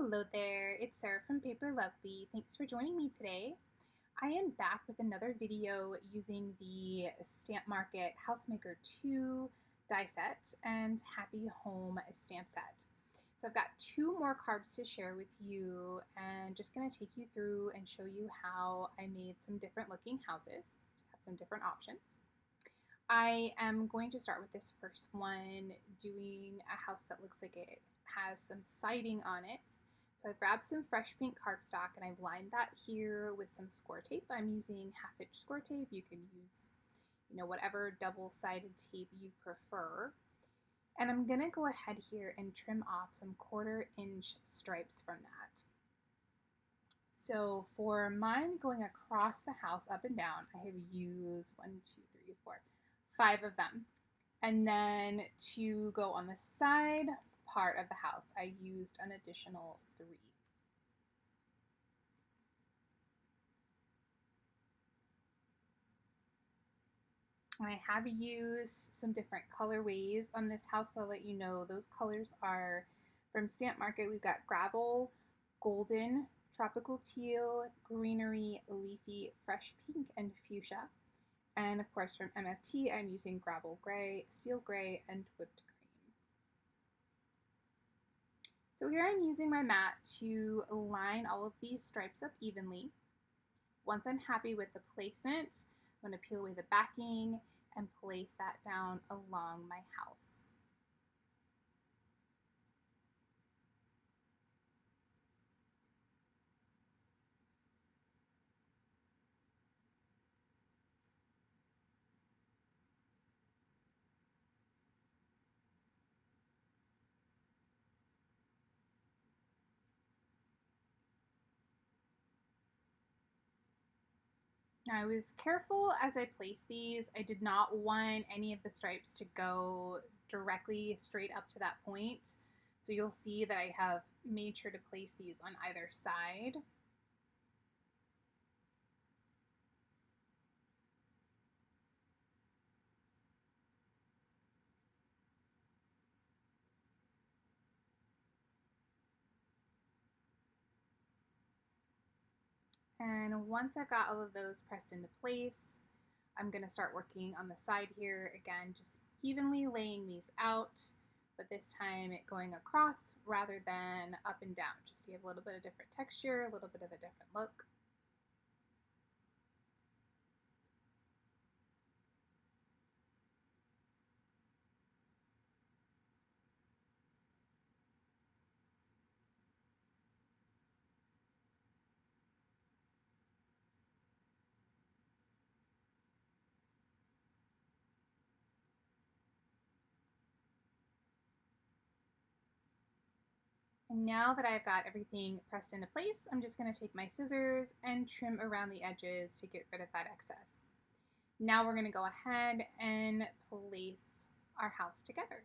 Hello there, it's Sarah from Paper Lovely. Thanks for joining me today. I am back with another video using the Stamp Market Housemaker 2 die set and Happy Home stamp set. So I've got two more cards to share with you and just going to take you through and show you how I made some different looking houses. So have some different options. I am going to start with this first one, doing a house that looks like it has some siding on it. So I've grabbed some fresh pink cardstock and I've lined that here with some Scor-Tape. I'm using half-inch Scor-Tape. You can use, whatever double-sided tape you prefer. And I'm gonna go ahead here and trim off some 1/4-inch stripes from that. So for mine going across the house up and down, I have used 5 of them. And then to go on the side part of the house, I used an additional 3. I have used some different colorways on this house, so I'll let you know. Those colors are from Stamp Market. We've got gravel, golden, tropical teal, greenery, leafy, fresh pink, and fuchsia. And of course from MFT, I'm using gravel gray, steel gray, and whipped cream. So here I'm using my mat to line all of these stripes up evenly. Once I'm happy with the placement, I'm going to peel away the backing and place that down along my house. I was careful as I placed these. I did not want any of the stripes to go directly straight up to that point. So you'll see that I have made sure to place these on either side. And once I've got all of those pressed into place, I'm going to start working on the side here. Again, just evenly laying these out, but this time it going across rather than up and down, just to give a little bit of different texture, a little bit of a different look. And now that I've got everything pressed into place, I'm just going to take my scissors and trim around the edges to get rid of that excess. Now we're going to go ahead and place our house together.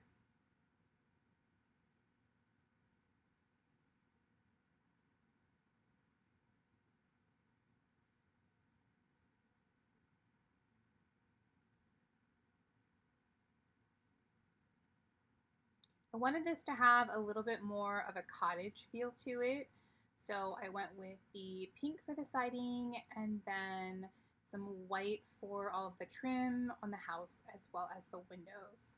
I wanted this to have a little bit more of a cottage feel to it, so I went with the pink for the siding and then some white for all of the trim on the house as well as the windows.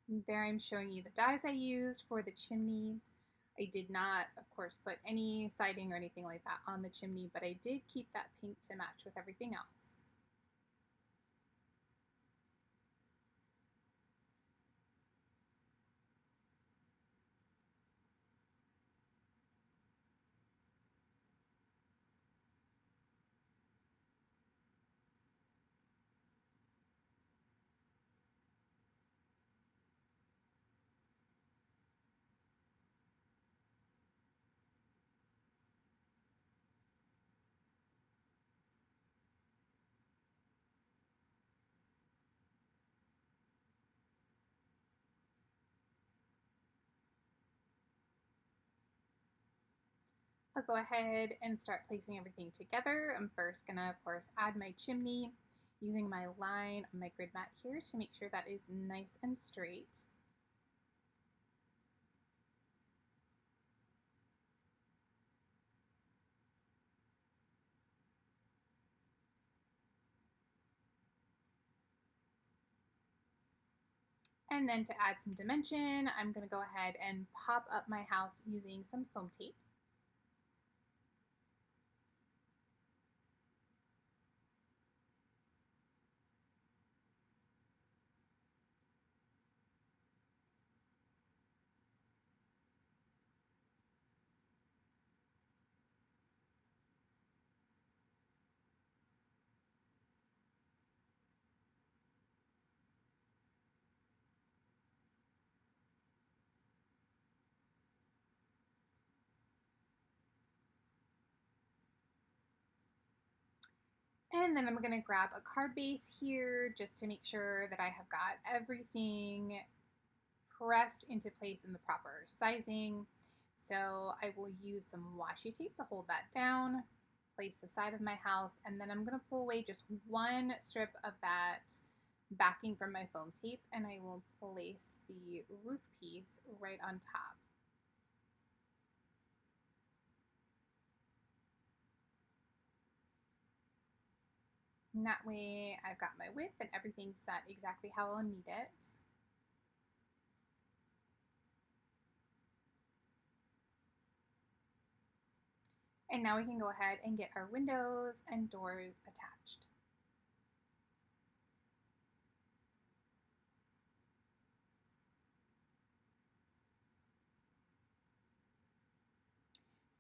And there I'm showing you the dies I used for the chimney. I did not, of course, put any siding or anything like that on the chimney, but I did keep that pink to match with everything else. I'll go ahead and start placing everything together. I'm first gonna, of course, add my chimney. using my line on my grid mat here to make sure that is nice and straight. And then to add some dimension, I'm going to go ahead and pop up my house using some foam tape. And then I'm going to grab a card base here just to make sure that I have got everything pressed into place in the proper sizing. So I will use some washi tape to hold that down, place the side of my house, and then I'm going to pull away just one strip of that backing from my foam tape, and I will place the roof piece right on top. And that way I've got my width and everything set exactly how I'll need it. And now we can go ahead and get our windows and doors attached.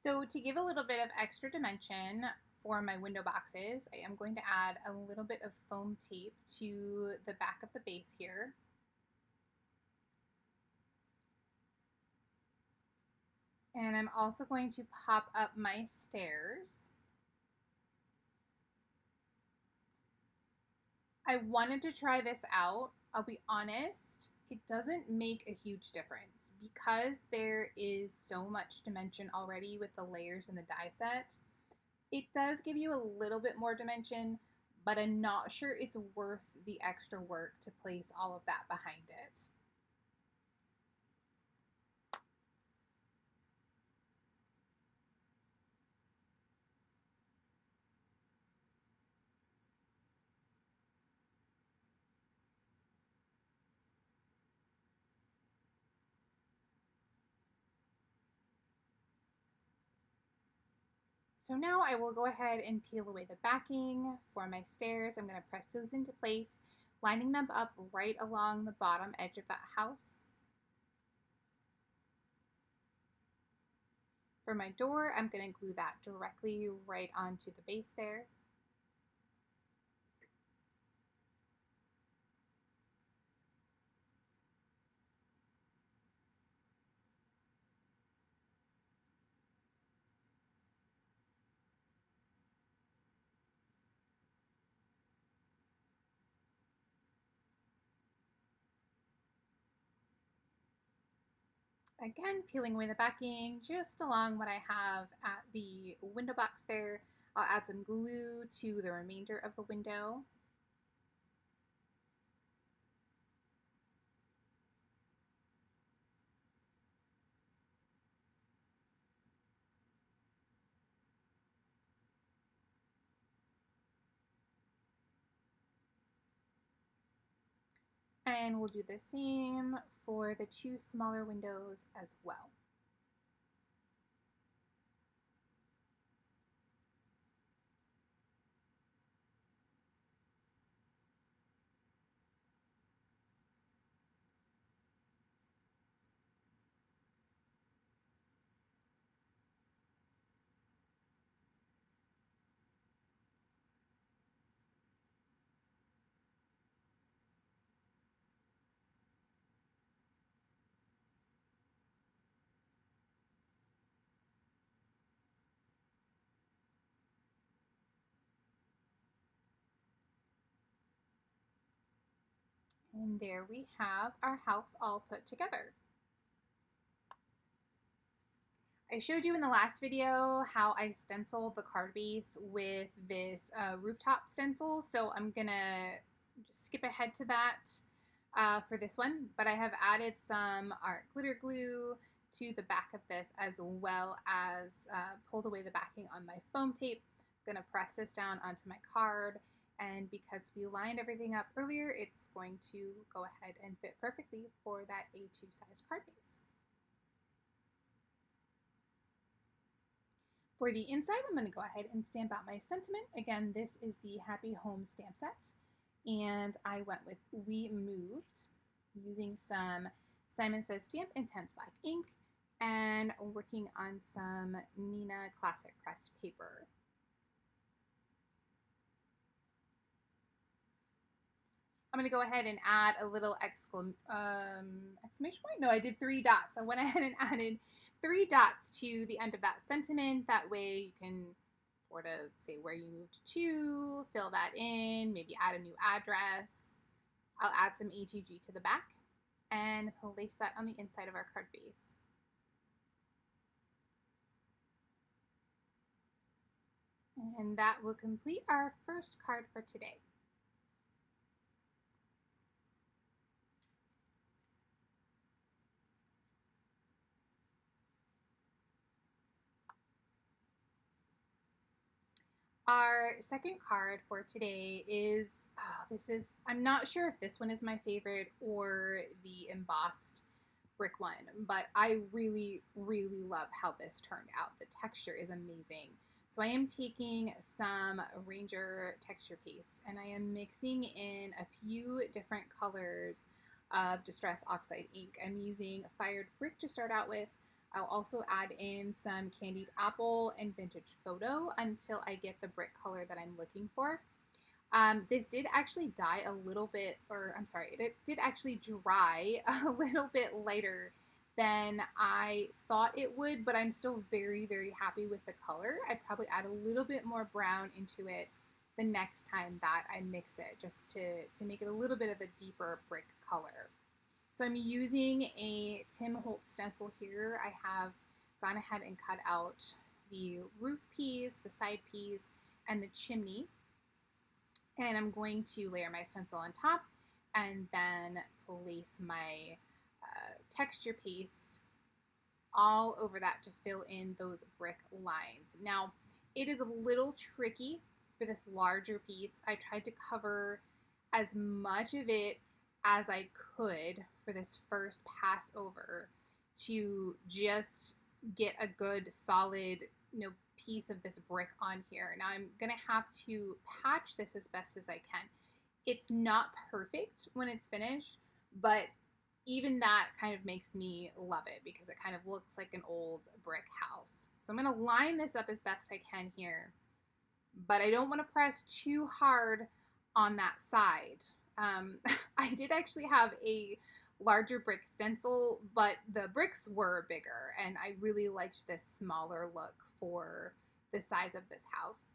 So to give a little bit of extra dimension for my window boxes, I am going to add a little bit of foam tape to the back of the base here. And I'm also going to pop up my stairs. I wanted to try this out. I'll be honest, it doesn't make a huge difference because there is so much dimension already with the layers in the die set. It does give you a little bit more dimension, but I'm not sure it's worth the extra work to place all of that behind it. So now I will go ahead and peel away the backing for my stairs. I'm going to press those into place, lining them up right along the bottom edge of that house. For my door, I'm going to glue that directly right onto the base there. Again, peeling away the backing just along what I have at the window box there. I'll add some glue to the remainder of the window. And we'll do the same for the two smaller windows as well. And there we have our house all put together. I showed you in the last video how I stenciled the card base with this rooftop stencil, so I'm gonna just skip ahead to that for this one, but I have added some art glitter glue to the back of this, as well as pulled away the backing on my foam tape. I'm gonna press this down onto my card, and because we lined everything up earlier, it's going to go ahead and fit perfectly for that A2 size card base. For the inside, I'm going to go ahead and stamp out my sentiment. Again, this is the Happy Home stamp set, and I went with We Moved using some Simon Says Stamp Intense Black ink and working on some Nina Classic Crest paper. I'm going to go ahead and add a little exclamation point. No, I did 3 dots. I went ahead and added 3 dots to the end of that sentiment. That way you can sort of say where you moved to, fill that in, maybe add a new address. I'll add some HEG to the back and place that on the inside of our card base. And that will complete our first card for today. Our second card for today is, I'm not sure if this one is my favorite or the embossed brick one, but I really, really love how this turned out. The texture is amazing. So I am taking some Ranger texture paste and I am mixing in a few different colors of Distress Oxide ink. I'm using Fired Brick to start out with. I'll also add in some Candied Apple and Vintage Photo until I get the brick color that I'm looking for. This did actually dye a little bit, it did actually dry a little bit lighter than I thought it would, but I'm still very, very happy with the color. I'd probably add a little bit more brown into it the next time that I mix it, just to make it a little bit of a deeper brick color. So I'm using a Tim Holtz stencil here. I have gone ahead and cut out the roof piece, the side piece, and the chimney. And I'm going to layer my stencil on top and then place my texture paste all over that to fill in those brick lines. Now, it is a little tricky for this larger piece. I tried to cover as much of it as I could for this first pass over to just get a good solid, piece of this brick on here. Now I'm gonna have to patch this as best as I can. It's not perfect when it's finished, but even that kind of makes me love it because it kind of looks like an old brick house. So I'm gonna line this up as best I can here, but I don't want to press too hard on that side. I did actually have a larger brick stencil, but the bricks were bigger, and I really liked this smaller look for the size of this house.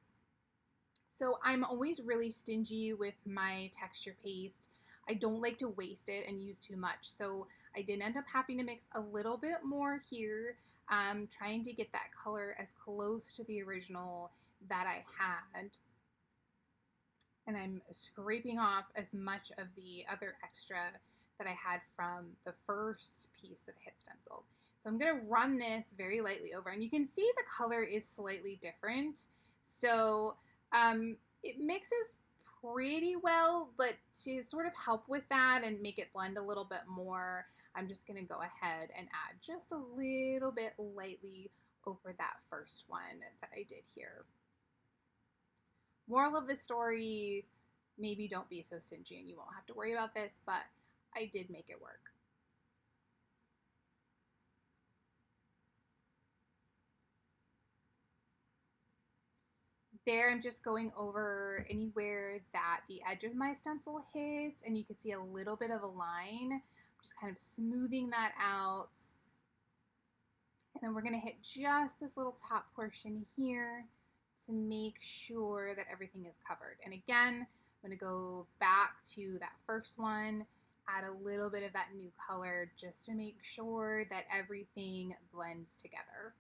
So I'm always really stingy with my texture paste. I don't like to waste it and use too much, so I did end up having to mix a little bit more here, trying to get that color as close to the original that I had. And I'm scraping off as much of the other extra that I had from the first piece that I had stenciled. So I'm going to run this very lightly over, and you can see the color is slightly different. So it mixes pretty well, but to sort of help with that and make it blend a little bit more, I'm just going to go ahead and add just a little bit lightly over that first one that I did here. Moral of the story, maybe don't be so stingy and you won't have to worry about this, but I did make it work. There, I'm just going over anywhere that the edge of my stencil hits, and you can see a little bit of a line. Just kind of smoothing that out. And then we're going to hit just this little top portion here to make sure that everything is covered. And again, I'm going to go back to that first one, add a little bit of that new color just to make sure that everything blends together.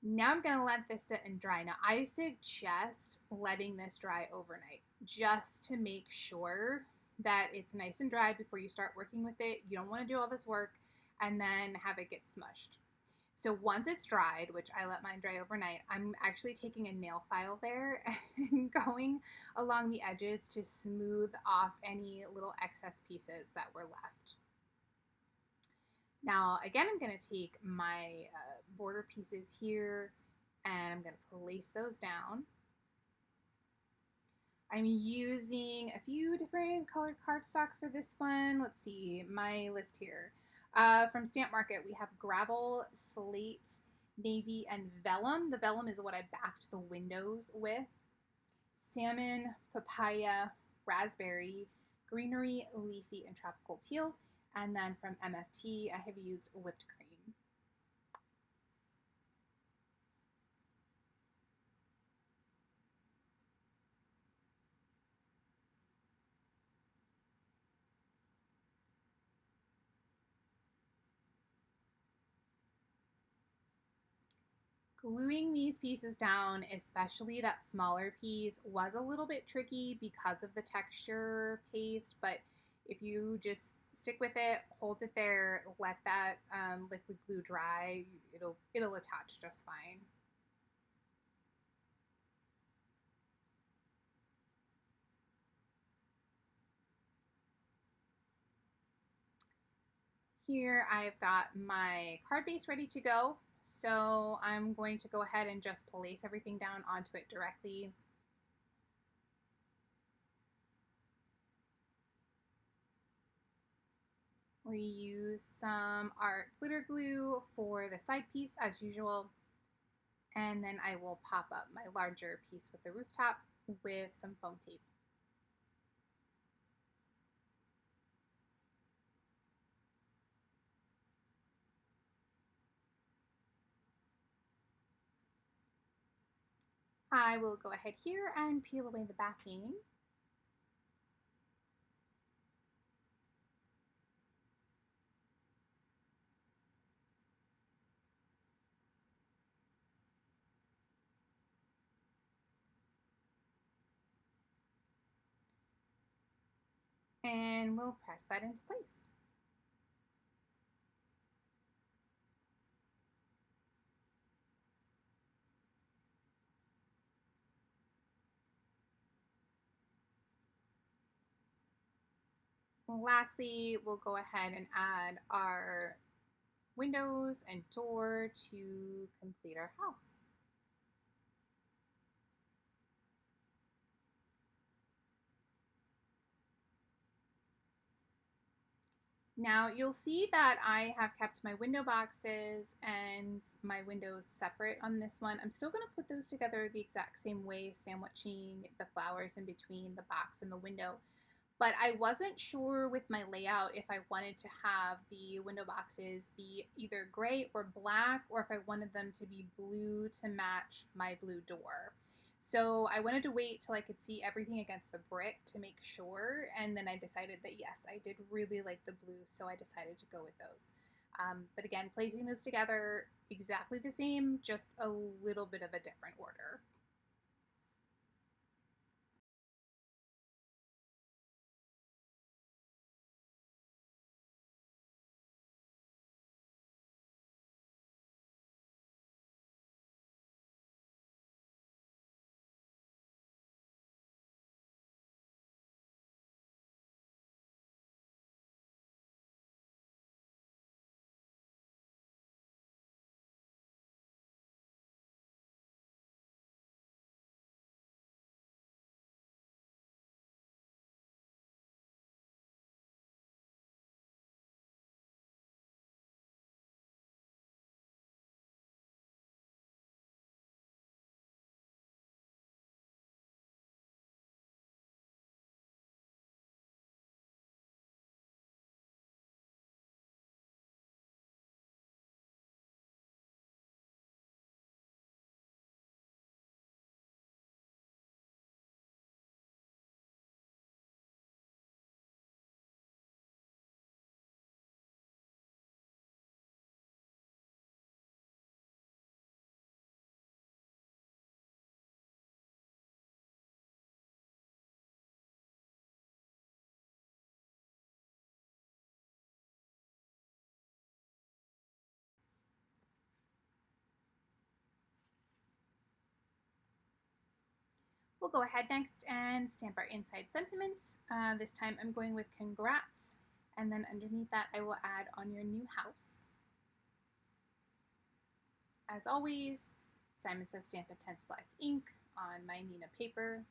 Now I'm going to let this sit and dry. Now I suggest letting this dry overnight just to make sure that it's nice and dry before you start working with it. You don't want to do all this work and then have it get smushed. So once it's dried, which I let mine dry overnight, I'm actually taking a nail file there and going along the edges to smooth off any little excess pieces that were left. Now, again, I'm going to take my border pieces here and I'm going to place those down. I'm using a few different colored cardstock for this one. Let's see, my list here. From Stamp Market, we have gravel, slate, navy, and vellum. The vellum is what I backed the windows with. Salmon, papaya, raspberry, greenery, leafy, and tropical teal. And then from MFT, I have used whipped cream. Gluing these pieces down, especially that smaller piece, was a little bit tricky because of the texture paste, but if you just stick with it, hold it there, let that liquid glue dry, it'll attach just fine. Here I've got my card base ready to go. So I'm going to go ahead and just place everything down onto it directly. We use some art glitter glue for the side piece as usual. And then I will pop up my larger piece with the rooftop with some foam tape. I will go ahead here and peel away the backing. And we'll press that into place. Lastly, we'll go ahead and add our windows and door to complete our house. Now you'll see that I have kept my window boxes and my windows separate on this one. I'm still going to put those together the exact same way, sandwiching the flowers in between the box and the window. But I wasn't sure with my layout if I wanted to have the window boxes be either gray or black, or if I wanted them to be blue to match my blue door. So I wanted to wait till I could see everything against the brick to make sure, and then I decided that yes, I did really like the blue, so I decided to go with those. But again, placing those together exactly the same, just a little bit of a different order. We'll go ahead next and stamp our inside sentiments. This time I'm going with congrats, and then underneath that I will add on your new house. As always, Simon Says Stamp Intense Black ink on my Neenah paper.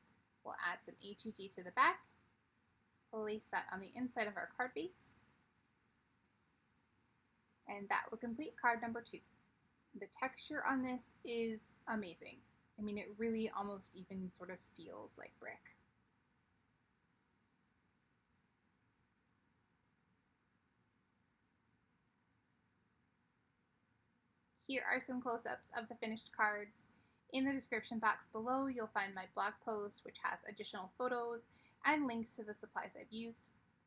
We'll add some HEG to the back, place that on the inside of our card base, and that will complete card number 2. The texture on this is amazing. I mean, it really almost even sort of feels like brick. Here are some close-ups of the finished cards. In the description box below, you'll find my blog post, which has additional photos and links to the supplies I've used.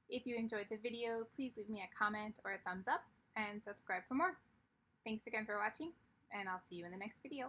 If you enjoyed the video, please leave me a comment or a thumbs up and subscribe for more. Thanks again for watching, and I'll see you in the next video.